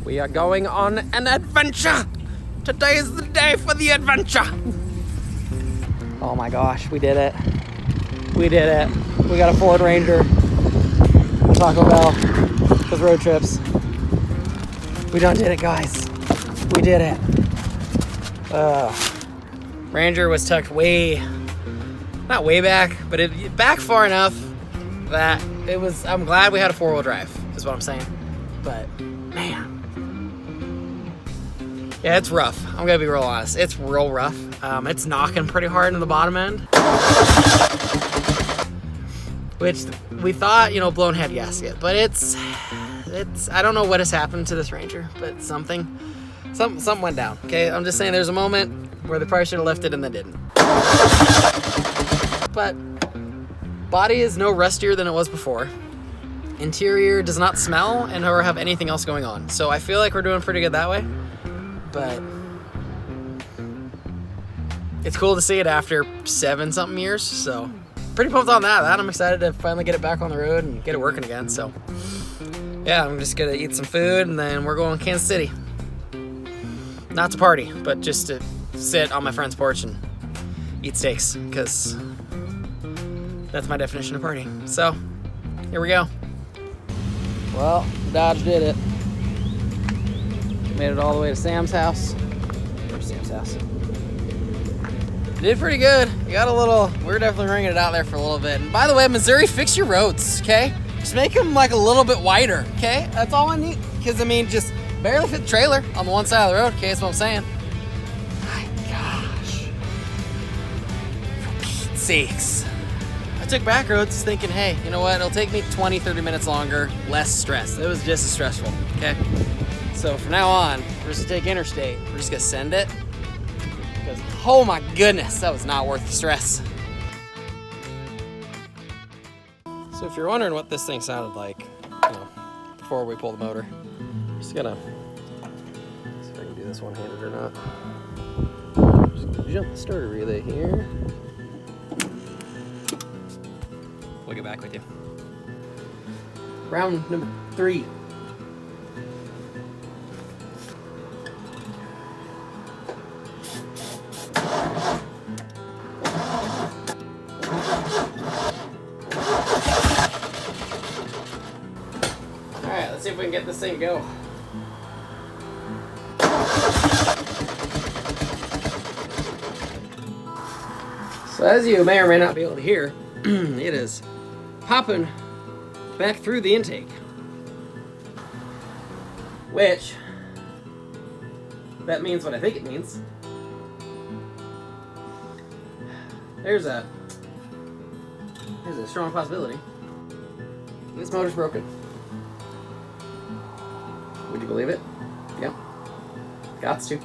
We are going on an adventure. Today is the day for the adventure. Oh my gosh, we did it. We did it. We got a Ford Ranger, Taco Bell, because road trips. We done did it, guys. We did it. Ranger was tucked not way back, but back far enough that I'm glad we had a 4-wheel drive, is what I'm saying. But, man. Yeah, it's rough. I'm gonna be real honest. It's real rough. It's knocking pretty hard in the bottom end. Which we thought, blown head gasket. But it's I don't know what has happened to this Ranger, but something went down, okay? I'm just saying there's a moment where they probably should have lifted and they didn't. But body is no rustier than it was before. Interior does not smell and or have anything else going on. So I feel like we're doing pretty good that way. But it's cool to see it after 7-something years. So pretty pumped on that. I'm excited to finally get it back on the road and get it working again. So yeah, I'm just gonna eat some food and then we're going to Kansas City. Not to party, but just to sit on my friend's porch and eat steaks, because that's my definition of partying. So here we go. Well, Dodge did it. Made it all the way to Sam's house. Where's Sam's house? Did pretty good. We were definitely ringing it out there for a little bit. And by the way, Missouri, fix your roads, okay? Just make them like a little bit wider, okay? That's all I need. Because, just barely fit the trailer on the one side of the road, okay? That's what I'm saying. My gosh. For Pete's sakes. I took back roads thinking, hey, you know what? It'll take me 20-30 minutes longer, less stress. It was just as stressful, okay? So from now on, we're just gonna take interstate. We're just gonna send it. Because, oh my goodness, that was not worth the stress. So if you're wondering what this thing sounded like, before we pull the motor, I'm just gonna see if I can do this one-handed or not. Just gonna jump the starter relay here. We'll get back with you. Round number 3. Alright, let's see if we can get this thing to go. So as you may or may not be able to hear, it is popping back through the intake. Which, that means what I think it means. There's a strong possibility this motor's broken. Would you believe it? Yep. Gots to.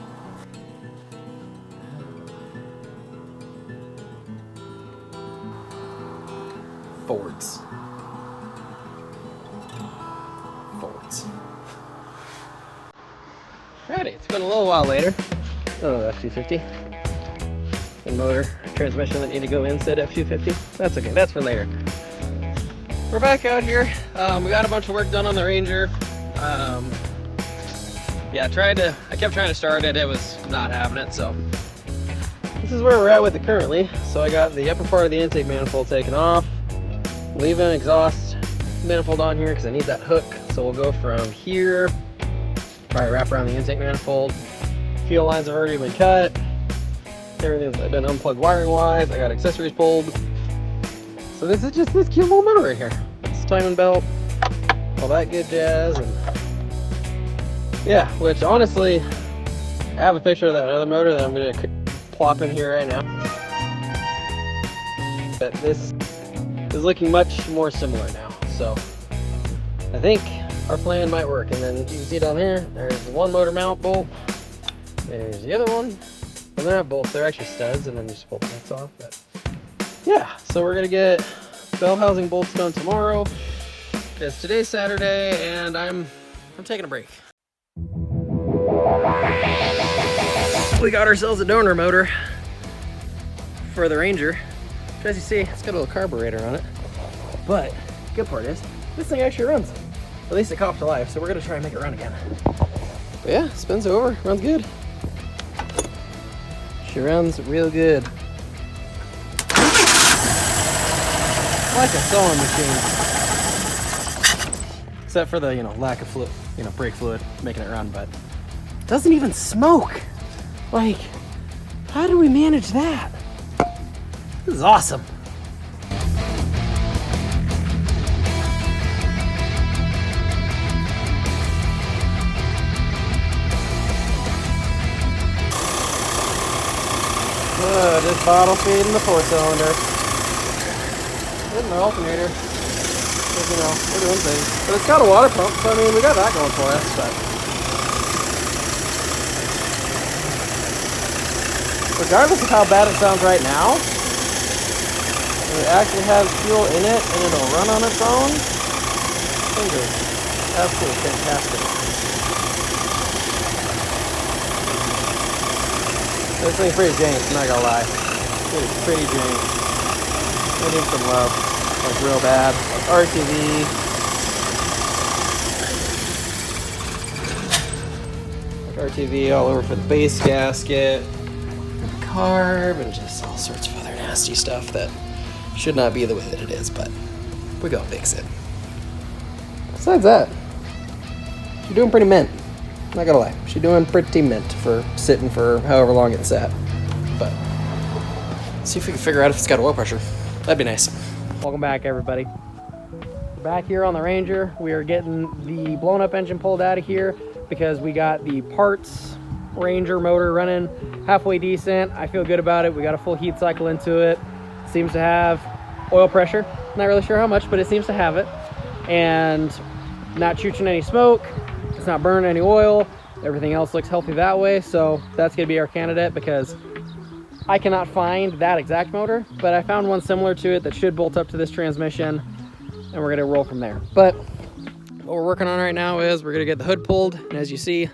Fords. Alrighty, it's been a little while later. Oh, F250. And motor transmission that need to go in said F250. That's okay, that's for later. We're back out here. We got a bunch of work done on the Ranger. Yeah, I kept trying to start it. It was not having it, so this is where we're at with it currently. So I got the upper part of the intake manifold taken off. Leaving an exhaust manifold on here because I need that hook. So we'll go from here, probably wrap around the intake manifold. Fuel lines have already been cut. Everything's been unplugged wiring wise. I got accessories pulled. So this is just this cute little motor right here. It's timing belt, all that good jazz, and yeah, which honestly, I have a picture of that other motor that I'm gonna plop in here right now. But this is looking much more similar now. So I think our plan might work. And then you can see down here, there's the one motor mount bolt. There's the other one. And they're not bolts, they're actually studs, and then you just pull the nuts off. But yeah, so we're gonna get bell housing bolts done tomorrow. Because today's Saturday and I'm taking a break. We got ourselves a donor motor for the Ranger. As you see, it's got a little carburetor on it. But the good part is, this thing actually runs. At least it copped to life, so we're gonna try and make it run again. But yeah, spins over, runs good. She runs real good. Like a sewing machine. Except for the, lack of fluid, brake fluid making it run, but it doesn't even smoke. Like, how do we manage that? This is awesome. Just bottle feeding the 4-cylinder. There's my alternator. We're doing things. But it's got a water pump, so I mean, we got that going for us. But regardless of how bad it sounds right now, if it actually has fuel in it and it'll run on its own, things are absolutely fantastic. This thing's pretty jank, I'm not gonna lie. It is pretty jank. It needs some love, like real bad. Like RTV. Like RTV all over for the base gasket, carb, and just all sorts of other nasty stuff that should not be the way that it is, but we gotta fix it. Besides that, she's doing pretty mint. Not gonna lie, she's doing pretty mint for sitting for however long it's sat. But see if we can figure out if it's got oil pressure. That'd be nice. Welcome back, everybody. We're back here on the Ranger. We are getting the blown up engine pulled out of here because we got the parts Ranger motor running halfway decent. I feel good about it. We got a full heat cycle into it. Seems to have oil pressure. Not really sure how much, but it seems to have it. And not chooching any smoke. It's not burning any oil. Everything else looks healthy that way. So that's gonna be our candidate because I cannot find that exact motor, but I found one similar to it that should bolt up to this transmission, and we're gonna roll from there. But what we're working on right now is we're gonna get the hood pulled, and as you see,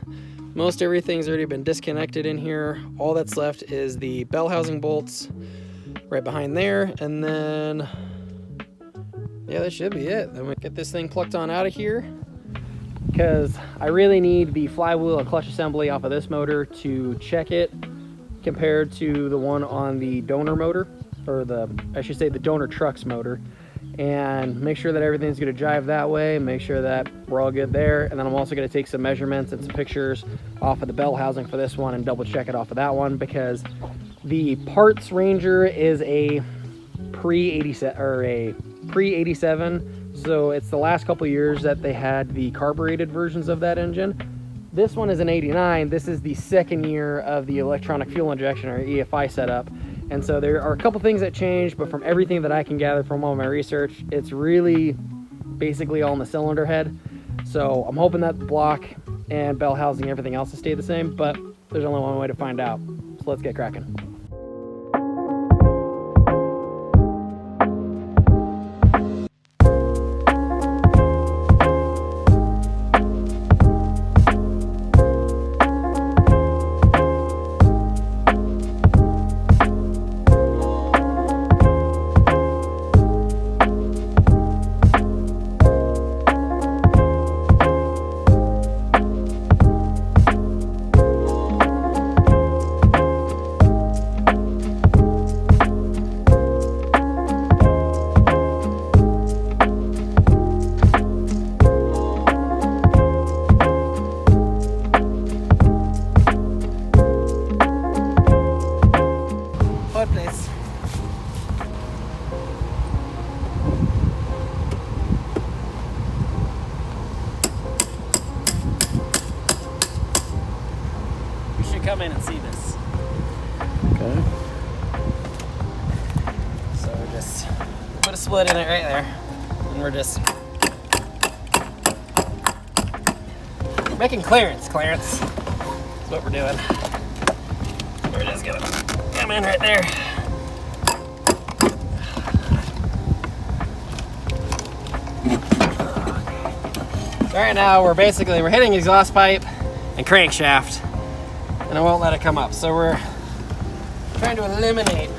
most everything's already been disconnected in here. All that's left is the bell housing bolts right behind there, and then yeah, that should be it. Then we get this thing plucked on out of here because I really need the flywheel and clutch assembly off of this motor to check it compared to the one on the donor motor, or I should say the donor trucks motor, and make sure that everything's going to jive that way, make sure that we're all good there. And then I'm also going to take some measurements and some pictures off of the bell housing for this one and double check it off of that one, because the parts Ranger is a pre-87, so it's the last couple years that they had the carbureted versions of that engine. This one is an 89. This is the second year of the electronic fuel injection, or EFI setup. And so there are a couple things that changed, but from everything that I can gather from all my research, it's really basically all in the cylinder head. So I'm hoping that the block and bell housing, everything else will stay the same, but there's only one way to find out. So let's get cracking. Come in and see this. Okay. So we just put a split in it right there, and we're just making clearance. That's what we're doing. We're just gonna come in right there. Right now we're hitting exhaust pipe and crankshaft, and I won't let it come up. So we're trying to eliminate,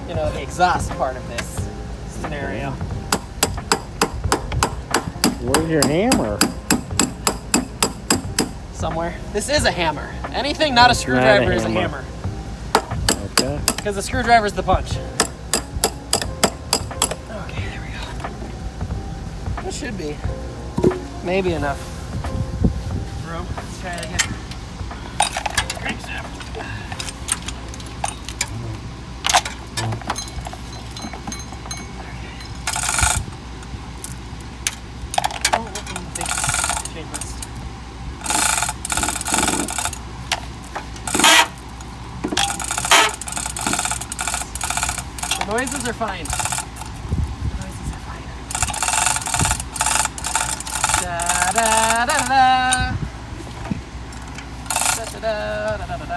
the exhaust part of this scenario. Where's your hammer? somewhere. This is a hammer. Anything not a screwdriver is a hammer. Okay. Because the screwdriver is the punch. Okay, there we go. That should be maybe enough room. Let's try it again. Crankshaft. The noises are fine. The noises are fine. Da da da da da da da da da da da.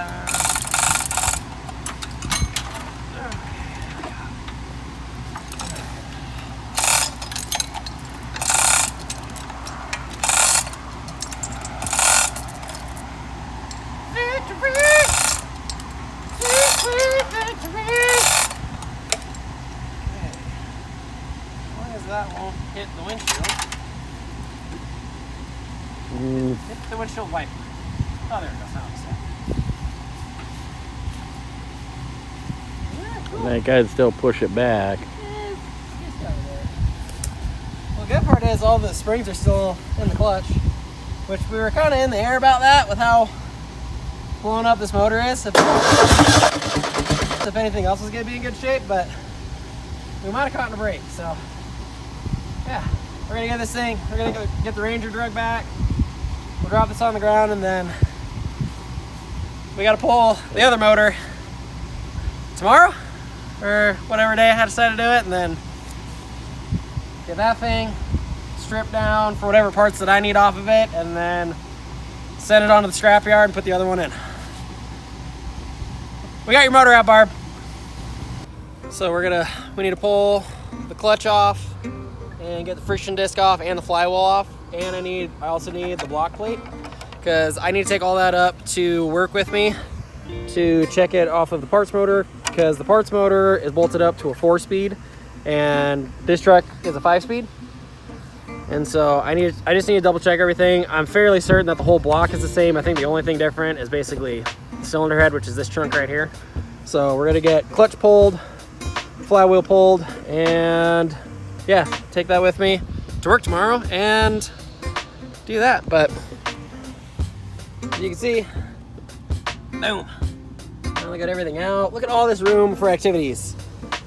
That won't hit the windshield. Hit the windshield wiper. Oh, there it goes. Now it's I think I'd still push it back. Well, the good part is all the springs are still in the clutch, which we were kind of in the air about that with how blown up this motor is. If anything else was going to be in good shape, but we might have caught in a break, so. Yeah, we're gonna get this thing, we're gonna go get the Ranger drug back. We'll drop this on the ground and then we gotta pull the other motor tomorrow or whatever day I decide to do it, and then get that thing stripped down for whatever parts that I need off of it, and then send it onto the scrapyard and put the other one in. We got your motor out, Barb. So we need to pull the clutch off and get the friction disc off and the flywheel off, and I also need the block plate because I need to take all that up to work with me to check it off of the parts motor, because the parts motor is bolted up to a 4-speed and this truck is a 5-speed, and so I just need to double check everything. I'm fairly certain that the whole block is the same. I think the only thing different is basically the cylinder head, which is this chunk right here. So we're gonna get clutch pulled, flywheel pulled, and yeah, take that with me to work tomorrow and do that. But as you can see, boom, finally got everything out. Look at all this room for activities. I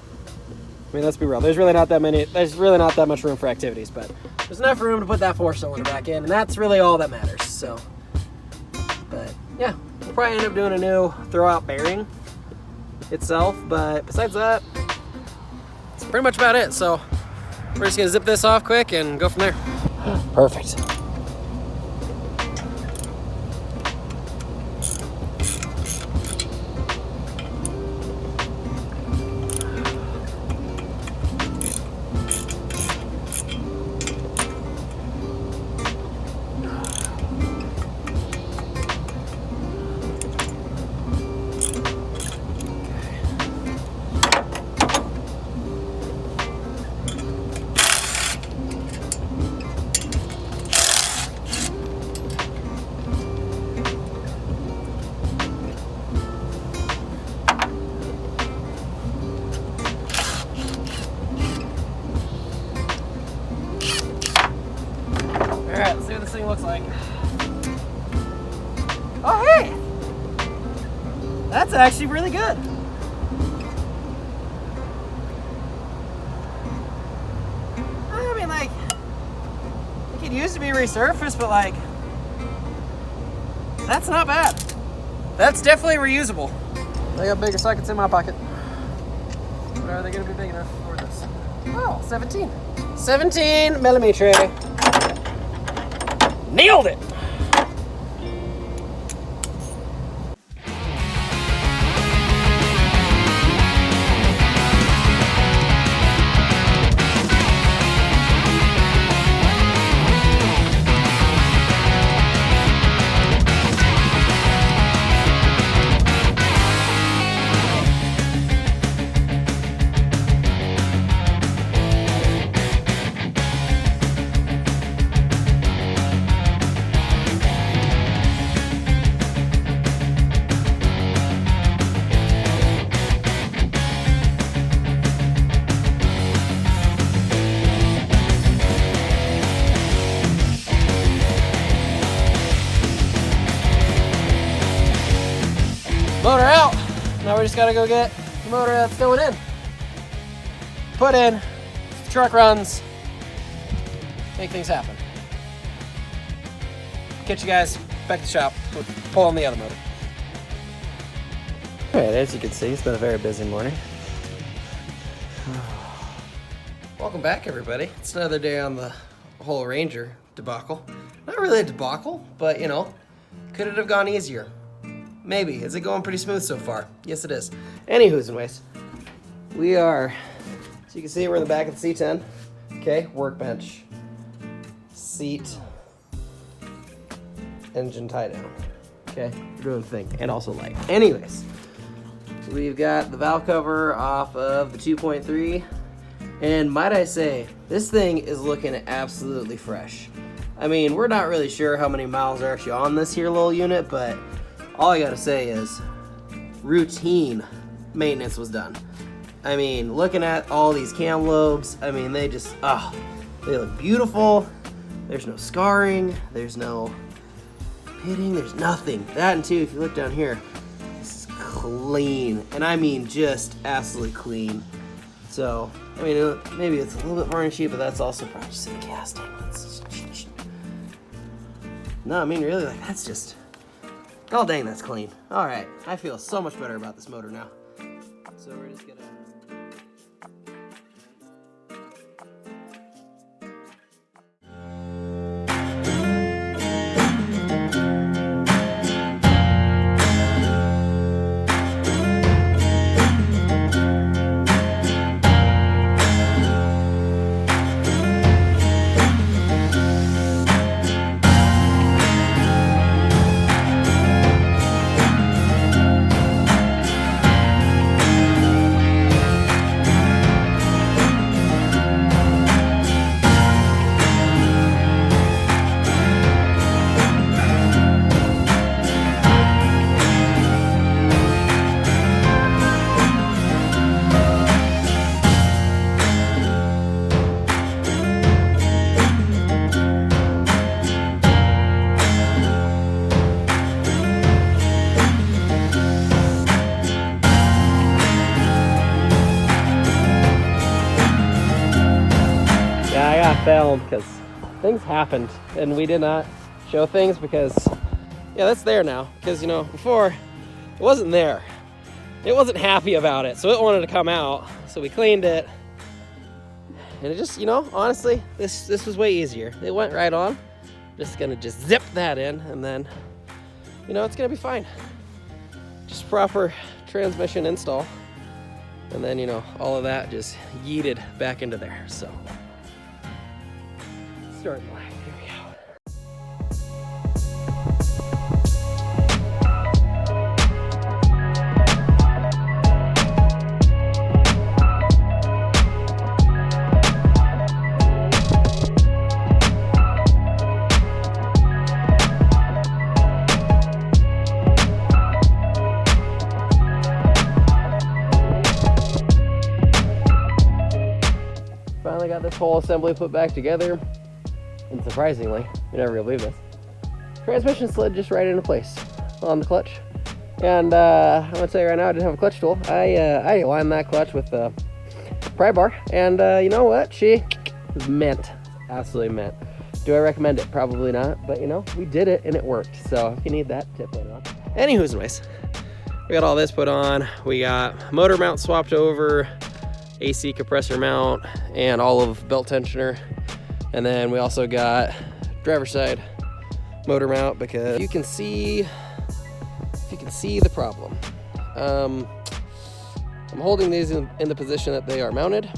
mean, let's be real, there's really not that much room for activities, but there's enough room to put that 4-cylinder back in, and that's really all that matters. So, but yeah, we'll probably end up doing a new throwout bearing itself, but besides that, it's pretty much about it. So we're just gonna zip this off quick and go from there. Perfect. Alright, let's see what this thing looks like. Oh, hey! That's actually really good. I mean, like, it could use to be resurfaced, but like, that's not bad. That's definitely reusable. I got bigger sockets in my pocket. But are they gonna be big enough for this? Oh, 17. 17 millimeter. Nailed it! Motor out. Now we just gotta go get the motor that's going in. Put in, the truck runs, make things happen. Catch you guys back at the shop. We'll pull on the other motor. All right, as you can see, it's been a very busy morning. Welcome back, everybody. It's another day on the whole Ranger debacle. Not really a debacle, but you know, could it have gone easier? Maybe. Is it going pretty smooth so far? Yes, it is. Anywho's and ways. We are, so you can see we're in the back of the C10. Okay, workbench, seat, engine tie down. Okay, we're doing the thing, and also light. Anyways, we've got the valve cover off of the 2.3, and might I say, this thing is looking absolutely fresh. I mean, we're not really sure how many miles are actually on this here little unit, but all I gotta say is routine maintenance was done. I mean, looking at all these cam lobes, I mean, they just, they look beautiful. There's no scarring, there's no pitting, there's nothing. That and too, if you look down here, this is clean. And I mean, just absolutely clean. So, I mean, maybe it's a little bit varnishy, but that's also probably just in the casting. No, I mean, really, like, that's just, oh dang, that's clean. All right, I feel so much better about this motor now. So we're just gonna. Failed because things happened and we did not show things because that's there now, because you know, before it wasn't there, it wasn't happy about it, so it wanted to come out, so we cleaned it, and it just, you know, honestly, this was way easier. It went right on. Just gonna zip that in, and then, you know, it's gonna be fine. Just proper transmission install, and then, you know, all of that just yeeted back into there. So starting line. Here we go. Finally got this whole assembly put back together. And surprisingly, you're never gonna believe this, transmission slid just right into place on the clutch. And I'm gonna tell you right now, I didn't have a clutch tool. I aligned that clutch with the pry bar, and you know what? She was mint, absolutely mint. Do I recommend it? Probably not, but you know, we did it and it worked. So if you need that tip later on. Anywho's anyways, we got all this put on. We got motor mount swapped over, AC compressor mount, and all of belt tensioner. And then we also got driver's side motor mount, because you can see the problem. I'm holding these in the position that they are mounted.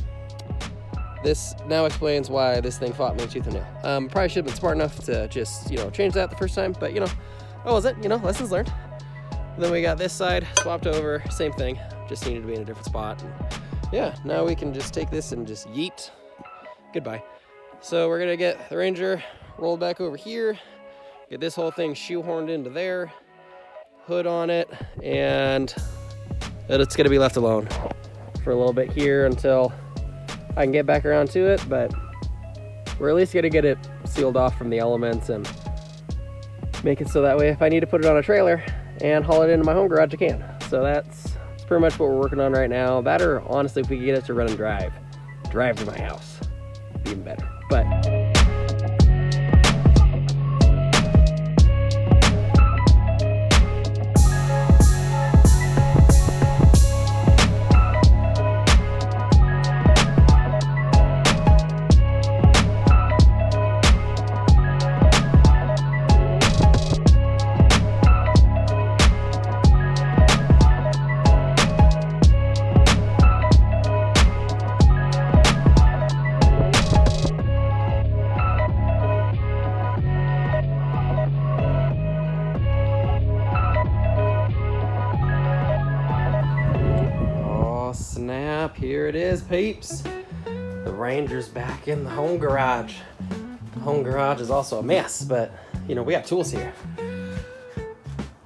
This now explains why this thing fought me tooth and nail. Probably should have been smart enough to just, you know, change that the first time, but you know, I wasn't, you know, lessons learned. Then we got this side swapped over, same thing, just needed to be in a different spot. And yeah, now we can just take this and just yeet. Goodbye. So we're gonna get the Ranger rolled back over here, get this whole thing shoehorned into there, hood on it, and it's gonna be left alone for a little bit here until I can get back around to it, but we're at least gonna get it sealed off from the elements and make it so that way if I need to put it on a trailer and haul it into my home garage, I can. So that's pretty much what we're working on right now. That, or honestly, if we could get it to run and drive to my house, even better. But snap, here it is, peeps. The Ranger's back in the home garage. The home garage is also a mess, but you know, we got tools here.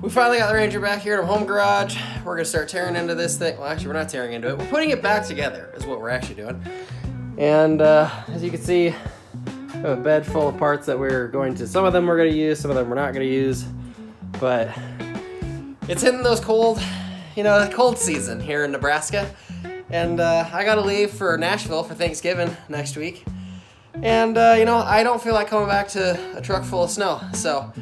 We finally got the Ranger back here at home garage. We're gonna start tearing into this thing. Well, actually, we're not tearing into it. We're putting it back together is what we're actually doing. And as you can see, we have a bed full of parts that we're going to, some of them we're gonna use, some of them we're not gonna use, but it's hitting those cold, you know, the cold season here in Nebraska. And I gotta leave for Nashville for Thanksgiving next week. And you know, I don't feel like coming back to a truck full of snow. So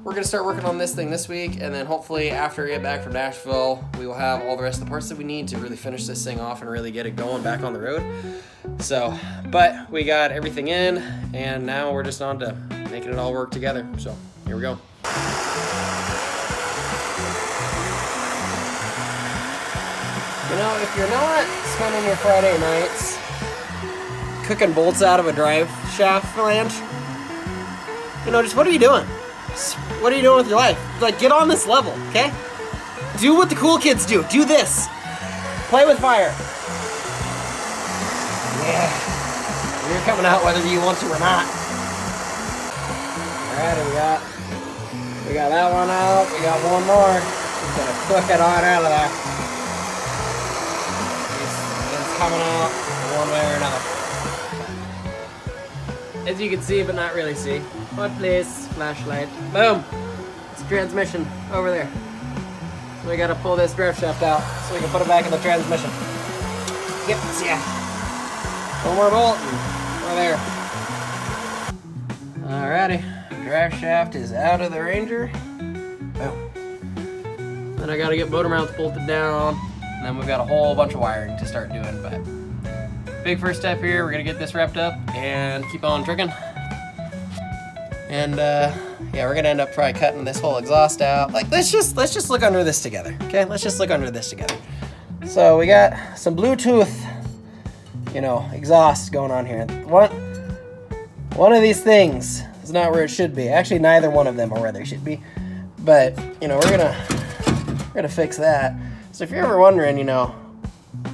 we're gonna start working on this thing this week, and then hopefully after I get back from Nashville, we will have all the rest of the parts that we need to really finish this thing off and really get it going back on the road. So, but we got everything in, and now we're just on to making it all work together. So here we go. You know, if you're not spending your Friday nights cooking bolts out of a drive shaft flange, you know, just what are you doing? What are you doing with your life? Like, get on this level, okay? Do what the cool kids do. Do this. Play with fire. Yeah. You're coming out whether you want to or not. Alright, we got that one out. We got one more. Just gonna cook it on out of there. It's coming out one way or another. As you can see, but not really see. One place, flashlight. Boom! It's transmission over there. So we gotta pull this drive shaft out so we can put it back in the transmission. Yep, yeah. One more bolt and we're there. Alrighty, drive shaft is out of the Ranger. Boom. Then I gotta get motor mounts bolted down, and then we've got a whole bunch of wiring to start doing, but big first step here, we're gonna get this wrapped up and keep on trucking. And yeah, we're gonna end up probably cutting this whole exhaust out. Like, let's just look under this together, okay? Let's just look under this together. So we got some Bluetooth, you know, exhaust going on here. One of these things is not where it should be. Actually, neither one of them are where they should be. But you know, we're gonna fix that. So if you're ever wondering, you know,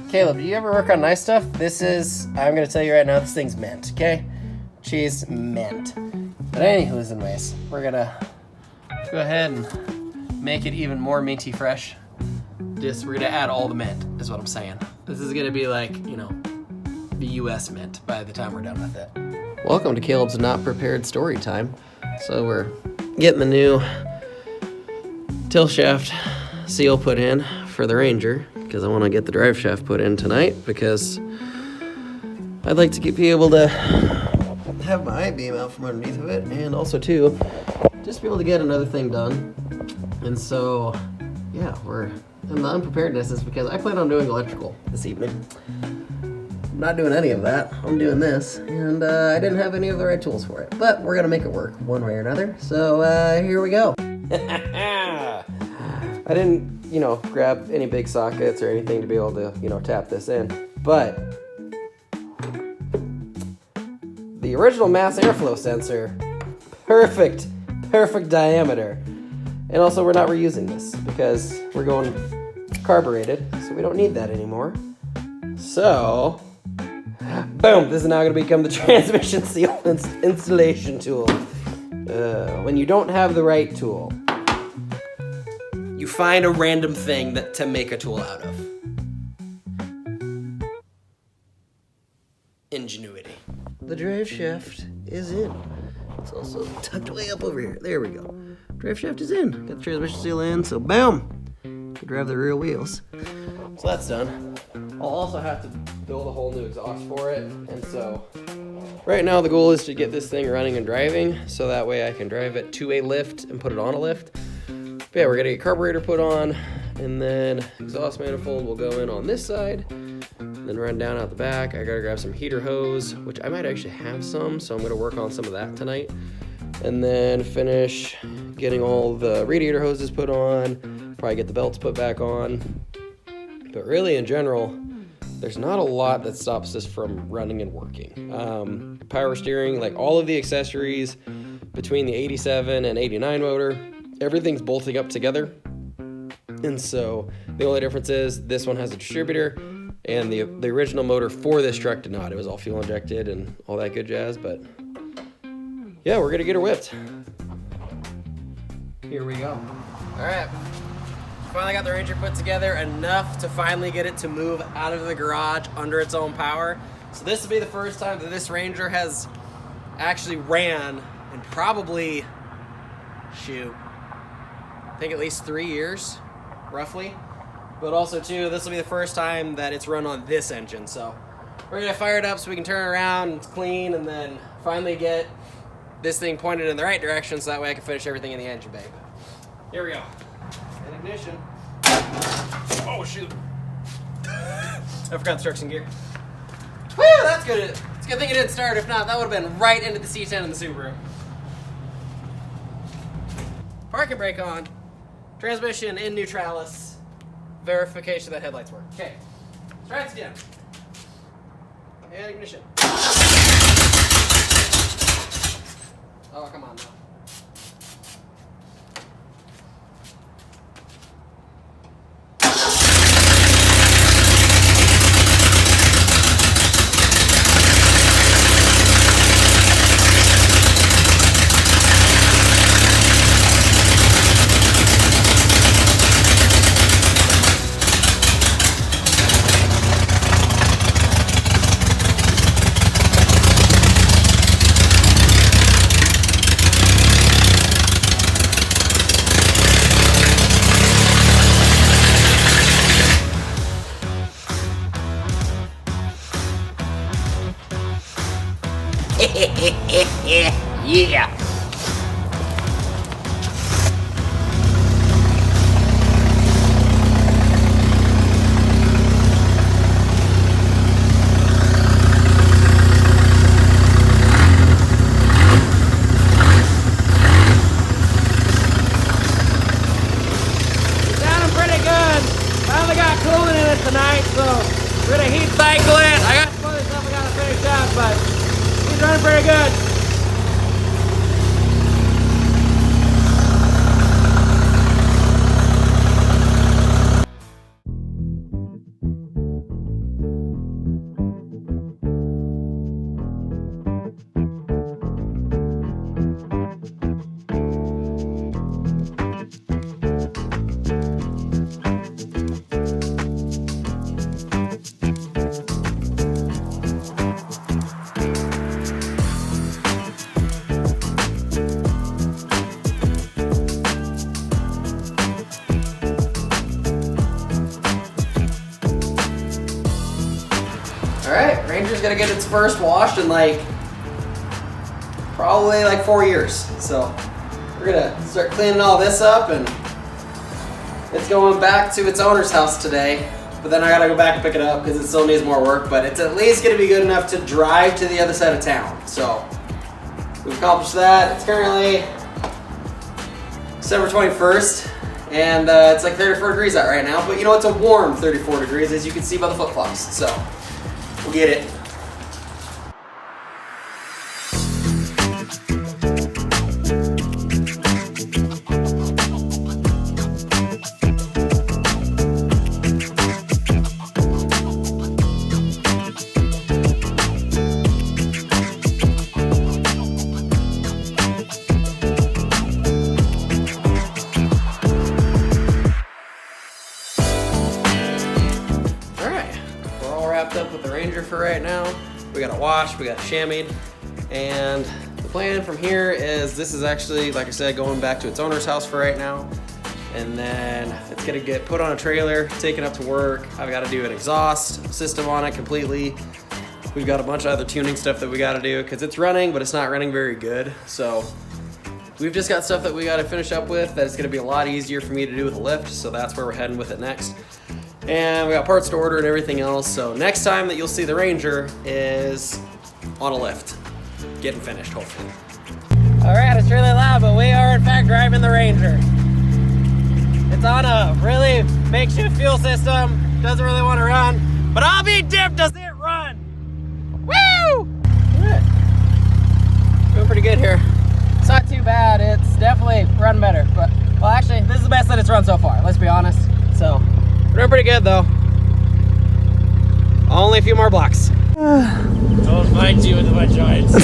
Caleb, do you ever work on nice stuff? This is, I'm gonna tell you right now, this thing's mint, okay? She's mint. But anywho's and ways, we're gonna go ahead and make it even more minty fresh. We're gonna add all the mint, is what I'm saying. This is gonna be like, you know, the US mint by the time we're done with it. Welcome to Caleb's Not Prepared Story Time. So we're getting the new tilt shaft seal put in for the Ranger, because I want to get the drive shaft put in tonight, because I'd like to be able to have my I-beam out from underneath of it, and also too, just be able to get another thing done. And so, yeah, and the unpreparedness is because I plan on doing electrical this evening. I'm not doing any of that. I'm doing this, and I didn't have any of the right tools for it, but we're gonna make it work one way or another. So here we go. I didn't, you know, grab any big sockets or anything to be able to, you know, tap this in, but the original mass airflow sensor, perfect diameter. And also, we're not reusing this because we're going carbureted, so we don't need that anymore. So, boom, this is now going to become the transmission seal installation tool. When you don't have the right tool, you find a random thing to make a tool out of. Ingenuity. The drive shaft is in. It's also tucked way up over here. There we go. Drive shaft is in. Got the transmission seal in, so boom. to drive the rear wheels. So that's done. I'll also have to build a whole new exhaust for it, and so right now the goal is to get this thing running and driving so that way I can drive it to a lift and put it on a lift. But yeah, we're gonna get carburetor put on, and then exhaust manifold will go in on this side, then run down out the back. I gotta grab some heater hose, which I might actually have some, so I'm gonna work on some of that tonight. And then finish getting all the radiator hoses put on, probably get the belts put back on. But really, in general, there's not a lot that stops this from running and working. Power steering, like all of the accessories between the 87 and 89 motor, everything's bolting up together. And so the only difference is this one has a distributor, and the original motor for this truck did not. It was all fuel injected and all that good jazz, but yeah, we're gonna get her whipped. Here we go. All right, finally got the Ranger put together enough to finally get it to move out of the garage under its own power. So this will be the first time that this Ranger has actually ran in probably, I think at least 3 years, roughly. But also too, this will be the first time that it's run on this engine. So we're gonna fire it up so we can turn it around and it's clean, and then finally get this thing pointed in the right direction so that way I can finish everything in the engine bay. Here we go. And ignition. Oh shoot. I forgot the traction gear. Woo, that's good. It's a good thing it didn't start. If not, that would have been right into the C10 in the Subaru. Parking brake on. Transmission in neutralis. Verification that headlights work. Okay. Let's try it again. And ignition. Oh, come on now. Yeah. Sounding pretty good. Finally got coolant in it tonight, so we're gonna heat cycle it. I got some other stuff I gotta finish up, but he's running pretty good. Alright, Ranger's gonna get its first wash in probably 4 years. So we're gonna start cleaning all this up, and it's going back to its owner's house today. But then I gotta go back and pick it up because it still needs more work, but it's at least gonna be good enough to drive to the other side of town. So we've accomplished that. It's currently December 21st, and it's 34 degrees out right now, but you know, it's a warm 34 degrees, as you can see by the flip-flops. So we'll get it. Up with the Ranger for right now. We got a wash, we got chamoised, and the plan from here is this is actually, like I said, going back to its owner's house for right now. and then it's gonna get put on a trailer, taken up to work. I've got to do an exhaust system on it completely. We've got a bunch of other tuning stuff that we got to do because it's running, but it's not running very good. So we've just got stuff that we got to finish up with that it's gonna be a lot easier for me to do with a lift. So that's where we're heading with it next. And we got parts to order and everything else. So next time that you'll see the Ranger is on a lift, getting finished, hopefully. All right, it's really loud, but we are in fact driving the Ranger. It's on a really makeshift fuel system. Doesn't really want to run, but I'll be dipped, does it run? Woo! All right. Doing pretty good here. It's not too bad. It's definitely run better, but well, actually, this is the best that it's run so far. Let's be honest. So. We're doing pretty good though. Only a few more blocks. Don't fight you with my joints.